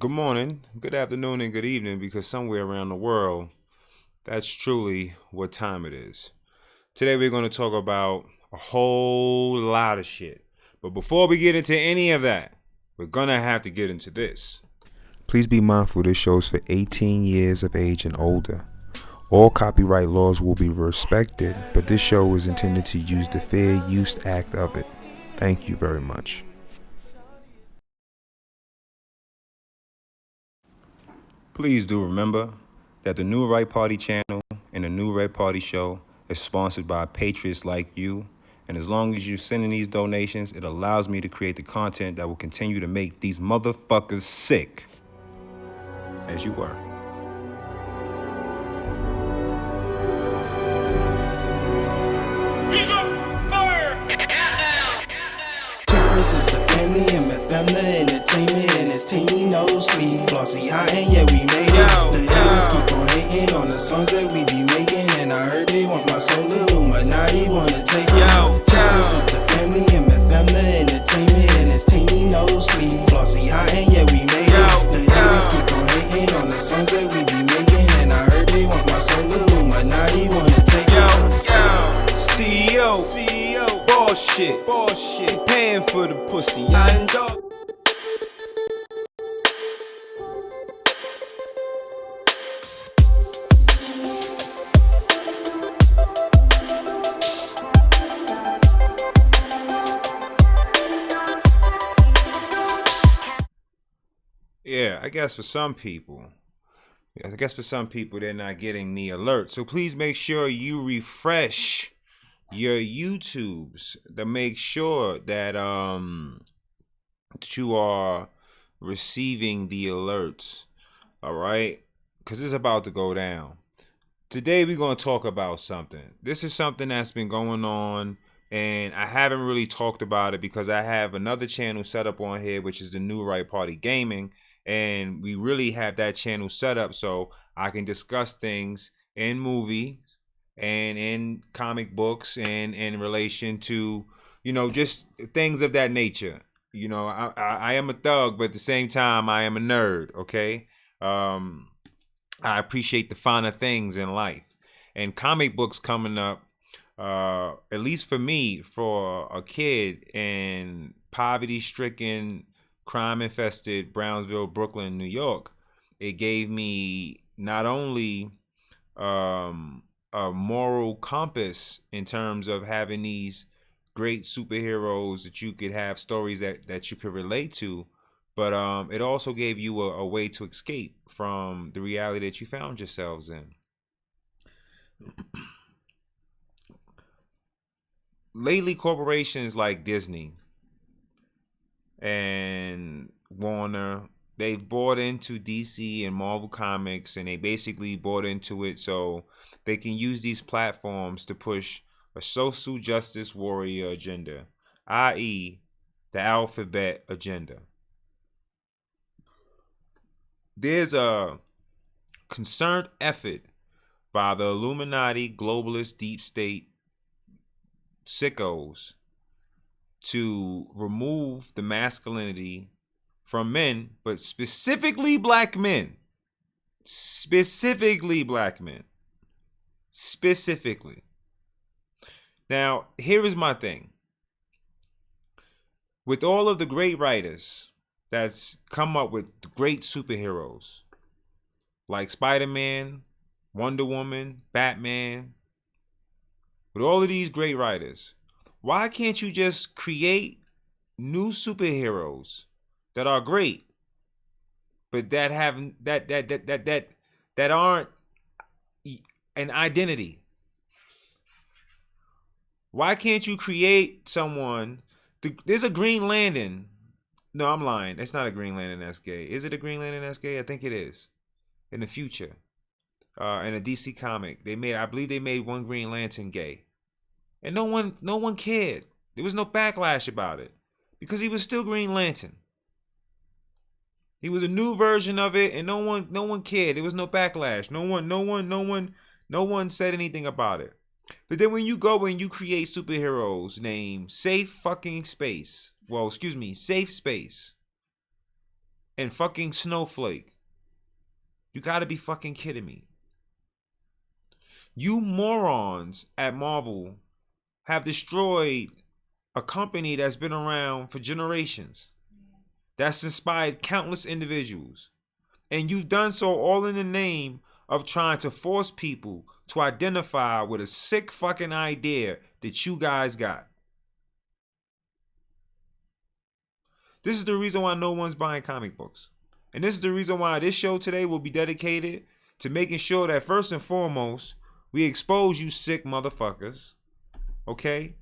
Good morning, good afternoon, and good evening, because somewhere around the world, that's truly what time it is. Today we're going to talk about a whole lot of shit. But before we get into any of that, we're going to have to get into this. Please be mindful this show is for 18 years of age and older. All copyright laws will be respected, but this show is intended to use the Fair Use Act of it. Thank you very much. Please do remember that the New Right Party channel and the New Red Party show is sponsored by patriots like you. And as long as you're sending these donations, it allows me to create the content that will continue to make these motherfuckers sick. As you were. Versus the family and my family entertainment and his team no sleep. Flossy high and yeah we made it. The haters keep on hating on the songs that we be making, and I heard they want my soul. Illuminati wanna take it. Versus the family and my family entertainment and his team no sleep. Flossy high and yeah we made it. The haters keep on hating on the songs that we be making, and I heard they want my soul. Illuminati wanna take it. CEO, bullshit, paying for the pussy, I ain't dog. Yeah, I guess for some people, they're not getting the alert. So please make sure you refresh your YouTubes to make sure that that you are receiving the alerts. All right, because it's about to go down. Today we're going to talk about something. This is something that's been going on, and I haven't really talked about it because I have another channel set up on here, which is the New Right Party Gaming, and we really have that channel set up so I can discuss things in movies and in comic books and in relation to, just things of that nature. I am a thug, but at the same time, I am a nerd, okay? I appreciate the finer things in life. And comic books coming up, at least for me, for a kid in poverty-stricken, crime-infested Brownsville, Brooklyn, New York, it gave me not only a moral compass in terms of having these great superheroes that you could have stories that you could relate to, but it also gave you a way to escape from the reality that you found yourselves in. Lately, corporations like Disney and Warner, they've bought into DC and Marvel Comics, and they basically bought into it so they can use these platforms to push a social justice warrior agenda, i.e., the alphabet agenda. There's a concerted effort by the Illuminati, globalist, deep state sickos to remove the masculinity from men, but specifically black men. Specifically. Now, here is my thing. With all of the great writers that's come up with great superheroes, like Spider-Man, Wonder Woman, Batman, with all of these great writers, why can't you just create new superheroes that are great, but that have that aren't an identity? Why can't you create someone? There's a Green Lantern. No, I'm lying. It's not a Green Lantern that's gay. Is it a Green Lantern that's gay? I think it is. In the future, in a DC comic, I believe they made one Green Lantern gay, and no one cared. There was no backlash about it because he was still Green Lantern. He was a new version of it, and no one cared. There was no backlash. No one said anything about it. But then when you go and you create superheroes named Safe Space, and fucking Snowflake. You gotta be fucking kidding me. You morons at Marvel have destroyed a company that's been around for generations, that's inspired countless individuals. And you've done so all in the name of trying to force people to identify with a sick fucking idea that you guys got. This is the reason why no one's buying comic books. And this is the reason why this show today will be dedicated to making sure that first and foremost, we expose you sick motherfuckers. Okay?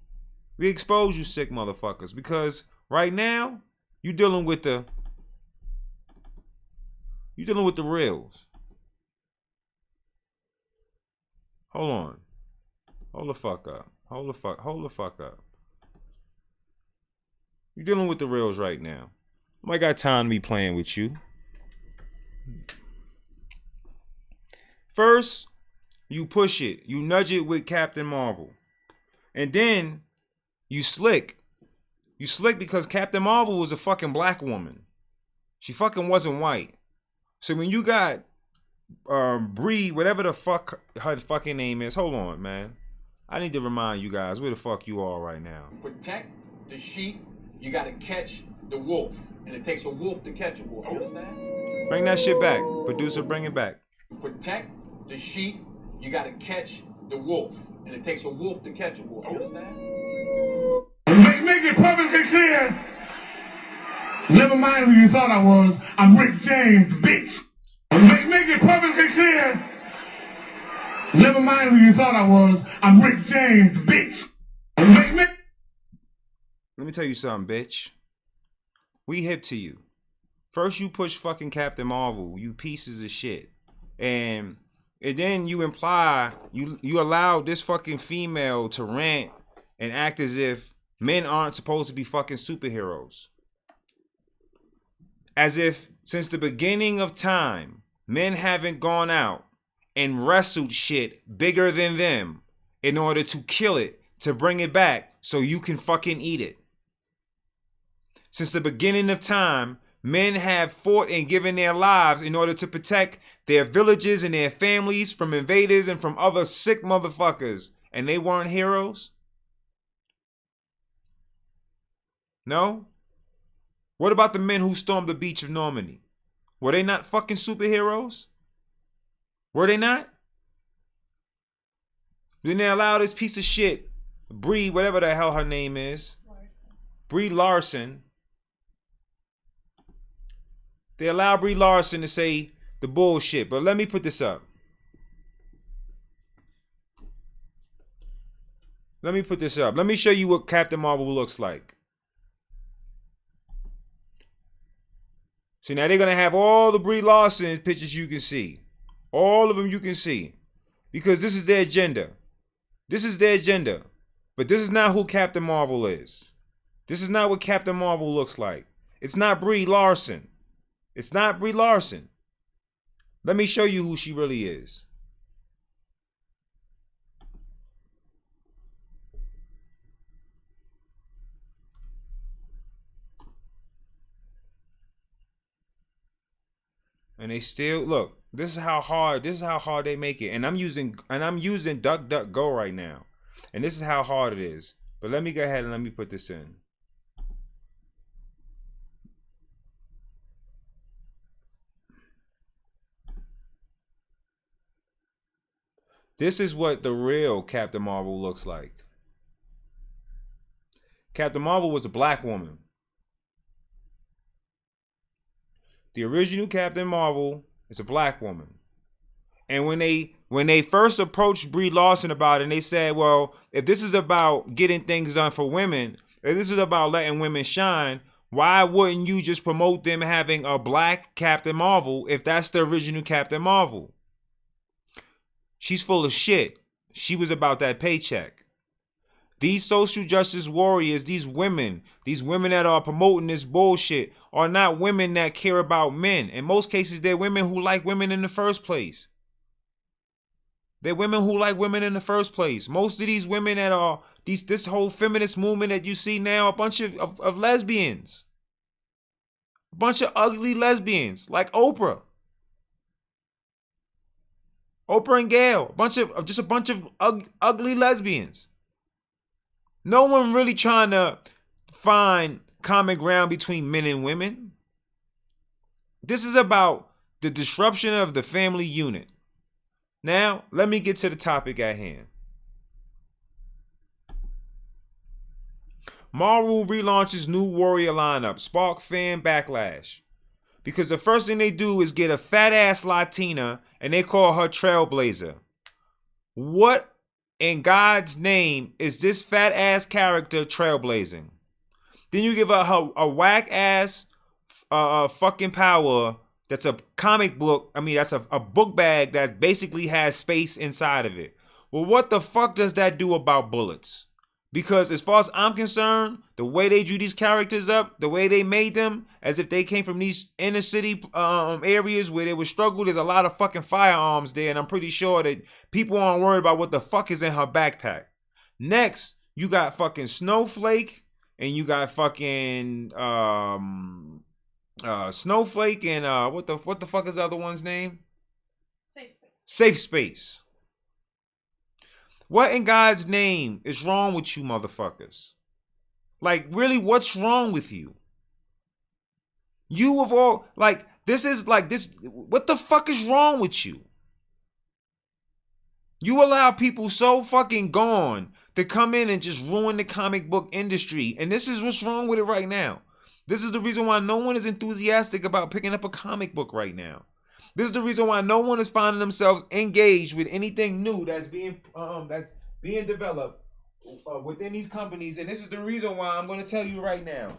We expose you sick motherfuckers. Because right now, you're dealing with the reals. Hold on. Hold the fuck up. Hold the fuck up. You're dealing with the reals right now. I got time to be playing with you. First, you push it. You nudge it with Captain Marvel. And then, you slick. You slick because Captain Marvel was a fucking black woman. She fucking wasn't white. So when you got Bree, whatever the fuck her fucking name is, hold on, man. I need to remind you guys where the fuck you are right now. Protect the sheep, you gotta catch the wolf. And it takes a wolf to catch a wolf, you understand? Bring that shit back. Producer, bring it back. Protect the sheep, you gotta catch the wolf. And it takes a wolf to catch a wolf, you understand? Make it perfectly clear. Never mind who you thought I was. I'm Rick James, bitch. Make it perfectly clear. Never mind who you thought I was. I'm Rick James, bitch. Let me tell you something, bitch. We hip to you. First you push fucking Captain Marvel, you pieces of shit. And then you imply, you allow this fucking female to rant and act as if men aren't supposed to be fucking superheroes. As if since the beginning of time, men haven't gone out and wrestled shit bigger than them in order to kill it, to bring it back so you can fucking eat it. Since the beginning of time, men have fought and given their lives in order to protect their villages and their families from invaders and from other sick motherfuckers. And they weren't heroes? No? What about the men who stormed the beach of Normandy? Were they not fucking superheroes? Were they not? Then they allow this piece of shit, Brie, whatever the hell her name is, Brie Larson. They allow Brie Larson to say the bullshit. But let me put this up. Let me show you what Captain Marvel looks like. See, now they're going to have all the Brie Larson pictures you can see. All of them you can see. Because this is their agenda. This is their agenda. But this is not who Captain Marvel is. This is not what Captain Marvel looks like. It's not Brie Larson. It's not Brie Larson. Let me show you who she really is. And they still look. This is how hard they make it. And I'm using DuckDuckGo right now. And this is how hard it is. But let me go ahead and let me put this in. This is what the real Captain Marvel looks like. Captain Marvel was a black woman. The original Captain Marvel is a black woman. And when they first approached Brie Larson about it, and they said, well, if this is about getting things done for women, if this is about letting women shine, why wouldn't you just promote them having a black Captain Marvel if that's the original Captain Marvel? She's full of shit. She was about that paycheck. These social justice warriors, these women that are promoting this bullshit are not women that care about men. In most cases, they're women who like women in the first place. They're women who like women in the first place. Most of these women that are, this whole feminist movement that you see now, a bunch of lesbians. A bunch of ugly lesbians like Oprah. Oprah and Gail. A bunch of ugly lesbians. No one really trying to find common ground between men and women. This is about the disruption of the family unit. Now, let me get to the topic at hand. Marvel relaunches new Warrior lineup, spark fan backlash. Because the first thing they do is get a fat ass Latina and they call her Trailblazer. What in God's name is this fat ass character trailblazing? Then you give her a whack ass fucking power that's a comic book. I mean, that's a book bag that basically has space inside of it. Well, what the fuck does that do about bullets? Because as far as I'm concerned, the way they drew these characters up, the way they made them, as if they came from these inner city areas where they would struggle, there's a lot of fucking firearms there, and I'm pretty sure that people aren't worried about what the fuck is in her backpack. Next, you got fucking Snowflake, and you got fucking Snowflake, and what the fuck is the other one's name? Safe space. Safe Space. What in God's name is wrong with you motherfuckers? Like, really, what's wrong with you? You of all, like, this is like this, what the fuck is wrong with you? You allow people so fucking gone to come in and just ruin the comic book industry. And this is what's wrong with it right now. This is the reason why no one is enthusiastic about picking up a comic book right now. This is the reason why no one is finding themselves engaged with anything new that's being developed within these companies. And this is the reason why I'm going to tell you right now.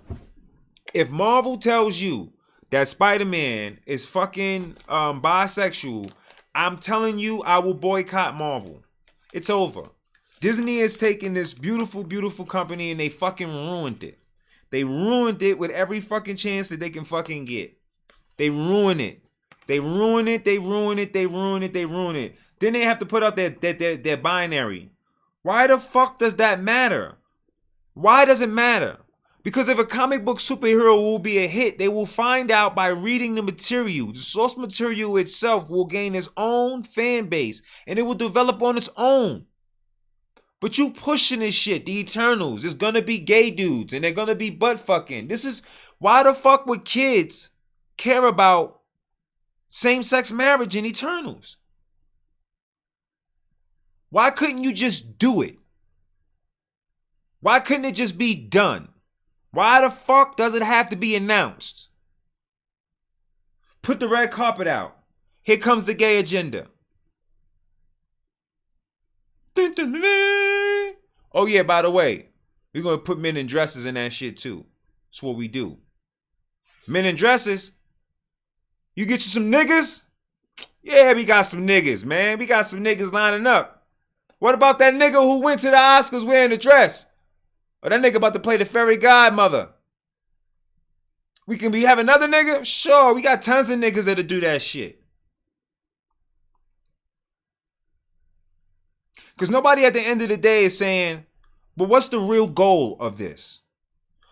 If Marvel tells you that Spider-Man is fucking bisexual, I'm telling you I will boycott Marvel. It's over. Disney has taken this beautiful, beautiful company and they fucking ruined it. They ruined it with every fucking chance that they can fucking get. They ruin it. They ruin it, they ruin it, they ruin it, they ruin it. Then they have to put out their binary. Why the fuck does that matter? Why does it matter? Because if a comic book superhero will be a hit, they will find out by reading the material. The source material itself will gain its own fan base and it will develop on its own. But you pushing this shit, the Eternals, there's gonna be gay dudes and they're gonna be butt fucking. This is, why the fuck would kids care about same-sex marriage in Eternals? Why couldn't you just do it? Why couldn't it just be done? Why the fuck does it have to be announced? Put the red carpet out. Here comes the gay agenda. Dun, dun, dun, dun. Oh yeah, by the way, we're going to put men in dresses in that shit too. That's what we do. Men in dresses. You get you some niggas? Yeah, we got some niggas, man. We got some niggas lining up. What about that nigga who went to the Oscars wearing a dress? Or that nigga about to play the fairy godmother? We have another nigga? Sure, we got tons of niggas that'll do that shit. Because nobody at the end of the day is saying, but what's the real goal of this?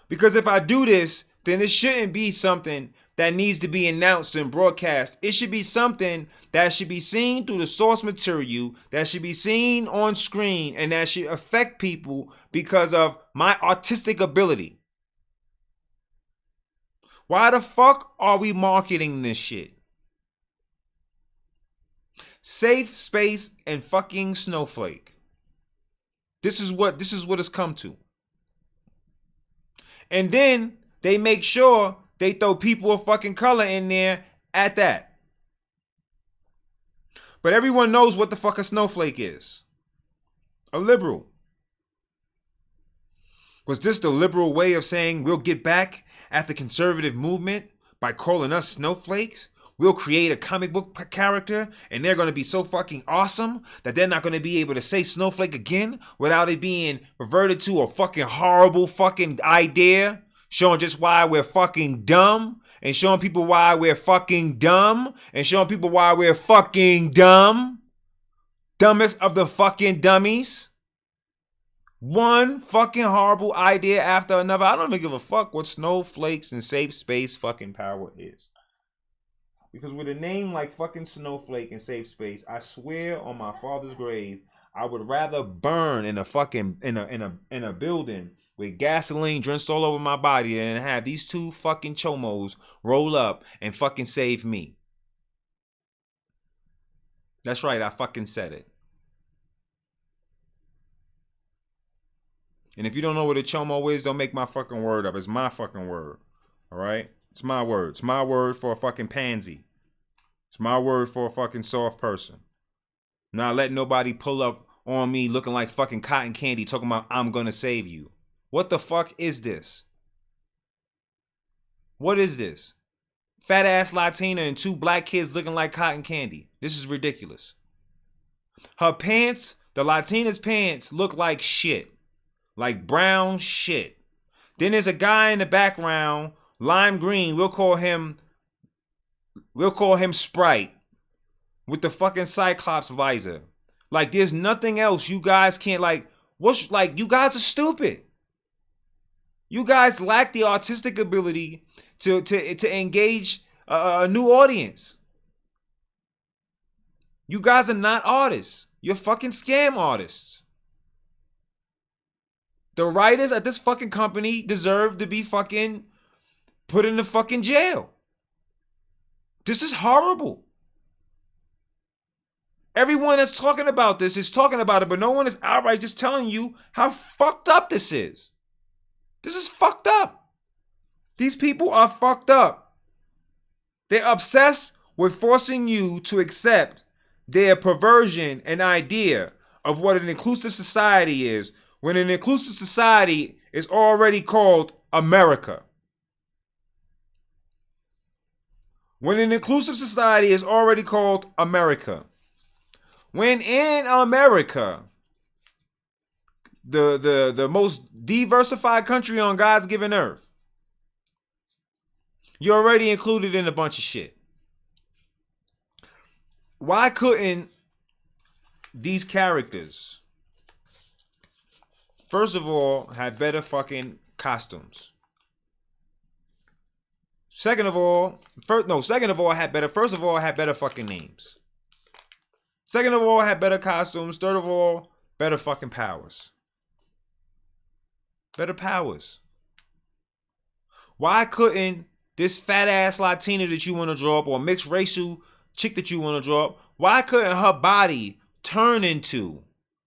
Because if I do this, then it shouldn't be something that needs to be announced and broadcast. It should be something that should be seen through the source material, that should be seen on screen, and that should affect people because of my artistic ability. Why the fuck are we marketing this shit? Safe Space and fucking Snowflake. This is what it's come to. And then they make sure they throw people of fucking color in there at that. But everyone knows what the fuck a snowflake is. A liberal. Was this the liberal way of saying we'll get back at the conservative movement by calling us snowflakes? We'll create a comic book character and they're going to be so fucking awesome that they're not going to be able to say snowflake again without it being reverted to a fucking horrible fucking idea. Showing just why we're fucking dumb and showing people why we're fucking dumb and showing people why we're fucking dumb. Dumbest of the fucking dummies. One fucking horrible idea after another. I don't even give a fuck what snowflakes and safe space fucking power is. Because with a name like fucking Snowflake and Safe Space, I swear on my father's grave, I would rather burn in a fucking in a building with gasoline drenched all over my body than have these two fucking chomos roll up and fucking save me. That's right, I fucking said it. And if you don't know what a chomo is, don't make my fucking word up. It's my fucking word. All right? It's my word. It's my word for a fucking pansy. It's my word for a fucking soft person. Not letting nobody pull up on me looking like fucking cotton candy talking about I'm gonna save you. What the fuck is this? What is this? Fat ass Latina and two black kids looking like cotton candy. This is ridiculous. Her pants, the Latina's pants, look like shit. Like brown shit. Then there's a guy in the background, lime green, we'll call him Sprite, with the fucking Cyclops visor. Like there's nothing else you guys can't you guys are stupid. You guys lack the artistic ability to engage a new audience. You guys are not artists. You're fucking scam artists. The writers at this fucking company deserve to be fucking put in the fucking jail. This is horrible. Everyone that's talking about this is talking about it, but no one is outright just telling you how fucked up this is. This is fucked up. These people are fucked up. They're obsessed with forcing you to accept their perversion and idea of what an inclusive society is, when an inclusive society is already called America. When an inclusive society is already called America. When in America, the most diversified country on God's given earth, you're already included in a bunch of shit. Why couldn't these characters, first of all, have better fucking costumes? Second of all, had better fucking names. Second of all, had better costumes. Third of all, better fucking powers. Better powers. Why couldn't this fat ass Latina that you want to draw up, or mixed racial chick that you want to draw up, why couldn't her body turn into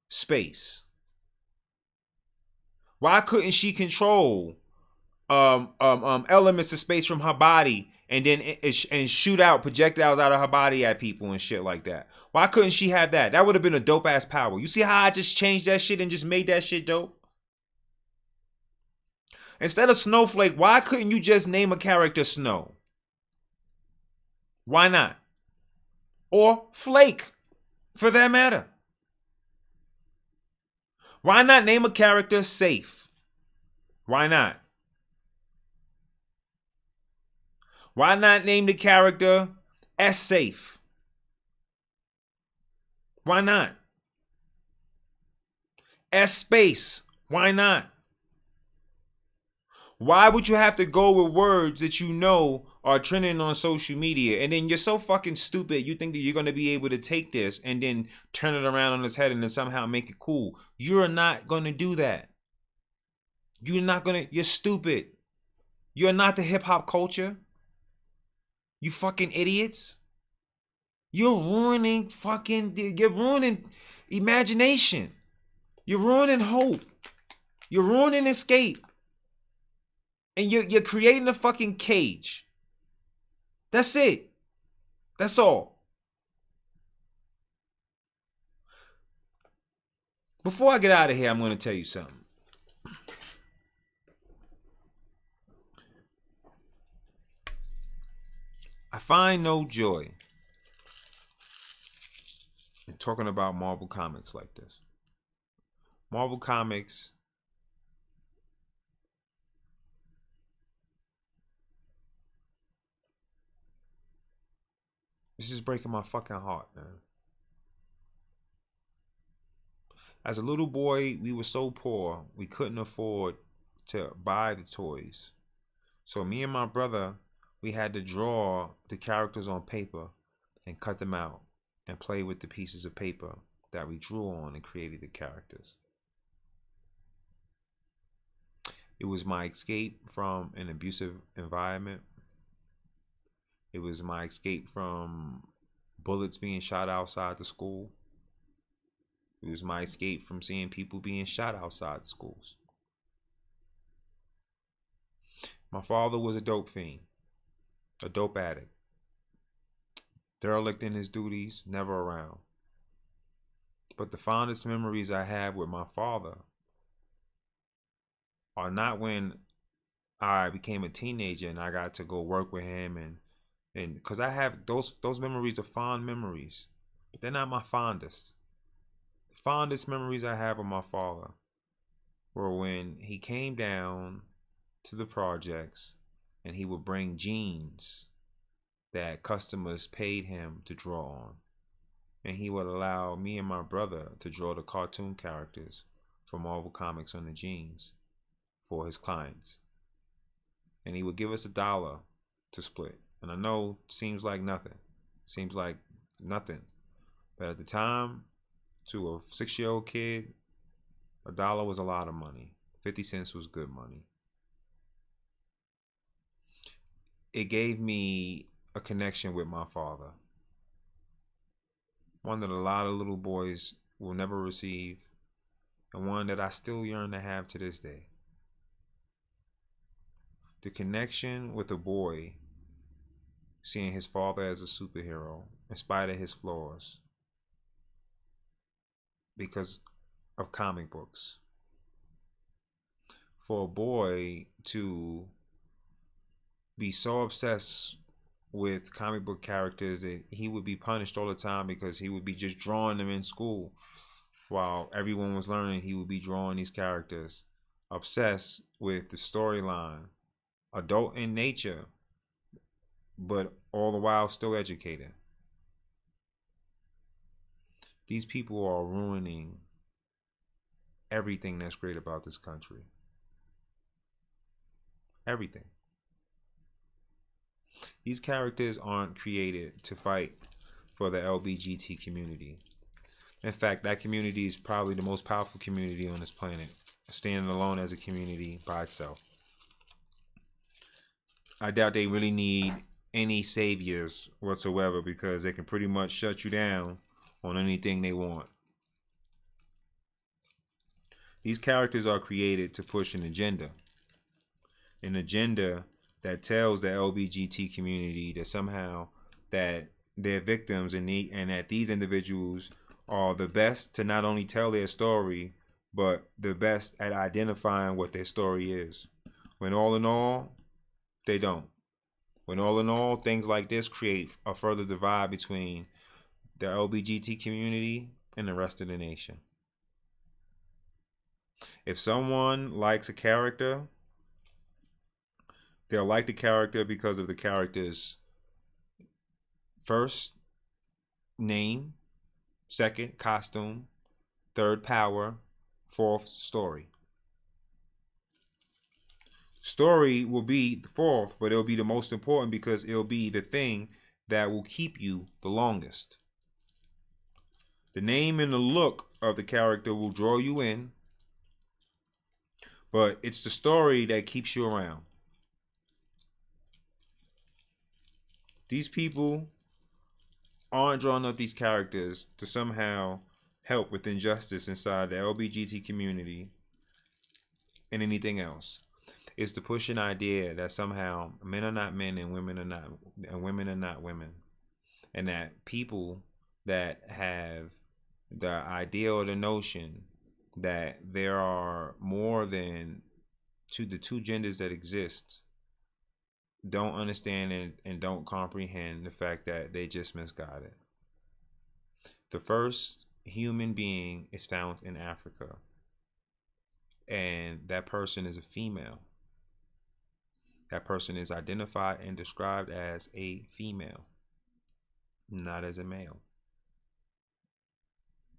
space? Why couldn't she control elements of space from her body and then and shoot out projectiles out of her body at people and shit like that? Why couldn't she have that? That would have been a dope ass power. You see how I just changed that shit and just made that shit dope? Instead of Snowflake, why couldn't you just name a character Snow? Why not? Or Flake, for that matter. Why not name a character Safe? Why not? Why not name the character S Safe? Why not? S Space. Why not? Why would you have to go with words that you know are trending on social media, and then you're so fucking stupid you think that you're going to be able to take this and then turn it around on its head and then somehow make it cool? You're not going to do that. You're stupid. You're not the hip hop culture. You fucking idiots. You're ruining imagination. You're ruining hope. You're ruining escape. And you're creating a fucking cage. That's it. That's all. Before I get out of here, I'm going to tell you something. I find no joy in talking about Marvel Comics like this. Marvel Comics this is breaking my fucking heart, man. As a little boy, we were so poor, we couldn't afford to buy the toys. So me and my brother, we had to draw the characters on paper and cut them out and play with the pieces of paper that we drew on and created the characters. It was my escape from an abusive environment. It was my escape from bullets being shot outside the school. It was my escape from seeing people being shot outside the schools. My father was a dope fiend, a dope addict, derelict in his duties, never around. But the fondest memories I have with my father are not when I became a teenager and I got to go work with him, and because I have those memories are fond memories, but they're not my fondest. The fondest memories I have of my father were when he came down to the projects and he would bring jeans that customers paid him to draw on, and he would allow me and my brother to draw the cartoon characters from Marvel Comics on the jeans for his clients, and he would give us $1 to split. And I know it seems like nothing, but at the time, to a 6-year-old kid, $1 was a lot of money. 50 cents was good money. It gave me a connection with my father, one that a lot of little boys will never receive, and one that I still yearn to have to this day. The connection with a boy seeing his father as a superhero in spite of his flaws because of comic books. For a boy to be so obsessed with comic book characters that he would be punished all the time because he would be just drawing them in school while everyone was learning. He would be drawing these characters, obsessed with the storyline, adult in nature, but all the while still educated. These people are ruining everything that's great about this country. Everything. These characters aren't created to fight for the LGBT community. In fact, that community is probably the most powerful community on this planet, standing alone as a community by itself. I doubt they really need any saviors whatsoever because they can pretty much shut you down on anything they want. These characters are created to push an agenda that tells the LGBT community that somehow that they're victims and that these individuals are the best to not only tell their story, but the best at identifying what their story is. When all in all, they don't. When all in all, things like this create a further divide between the LGBT community and the rest of the nation. If someone likes a character, they'll like the character because of the character's first name, second costume, third power, fourth story. Story will be the fourth, but it'll be the most important because it'll be the thing that will keep you the longest. The name and the look of the character will draw you in, but it's the story that keeps you around. These people aren't drawing up these characters to somehow help with injustice inside the LGBT community and anything else. It's to push an idea that somehow men are not men and women are not women, and that people that have the idea or the notion that there are more than the two genders that exist don't understand and don't comprehend the fact that they just misguided. The first human being is found in Africa, and that person is a female. That person is identified and described as a female, not as a male.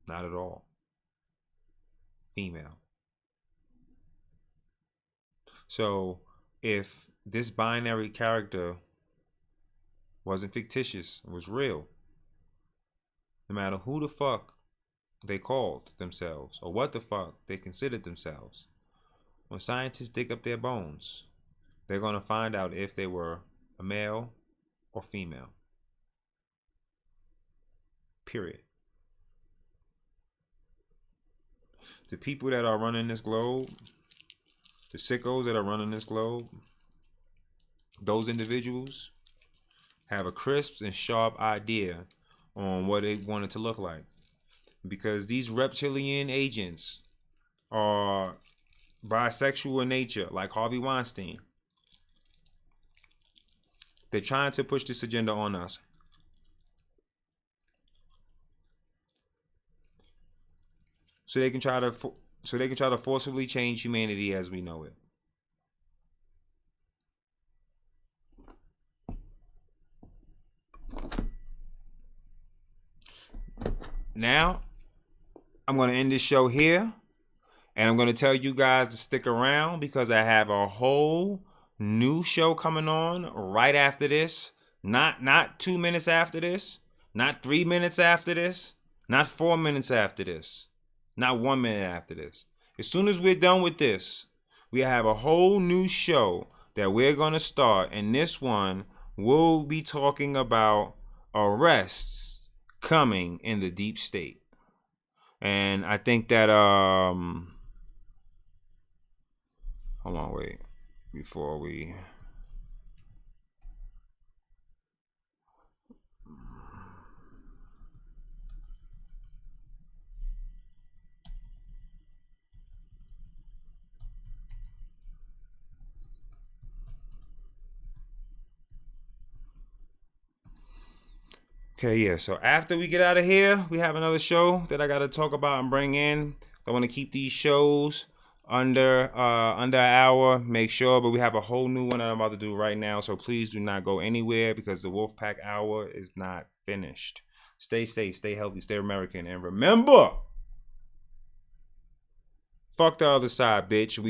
Not at all. female. So if this binary character wasn't fictitious, it was real, no matter who the fuck they called themselves or what the fuck they considered themselves, when scientists dig up their bones, they're going to find out if they were a male or female. Period. The people that are running this globe, the sickos that are running this globe, those individuals have a crisp and sharp idea on what they want it to look like. Because these reptilian agents are bisexual in nature, like Harvey Weinstein. They're trying to push this agenda on us. So they can try to forcibly change humanity as we know it. Now, I'm going to end this show here, and I'm going to tell you guys to stick around because I have a whole new show coming on right after this. Not 2 minutes after this, not 3 minutes after this, not 4 minutes after this, not 1 minute after this. As soon as we're done with this, we have a whole new show that we're going to start, and this one we'll be talking about arrests coming in the deep state. And I think that hold on, wait, before we Okay, yeah, so after we get out of here, we have another show that I got to talk about and bring in. I want to keep these shows under an hour, make sure, but we have a whole new one that I'm about to do right now, so please do not go anywhere because the Wolfpack Hour is not finished. Stay safe, stay healthy, stay American, and remember, fuck the other side, bitch.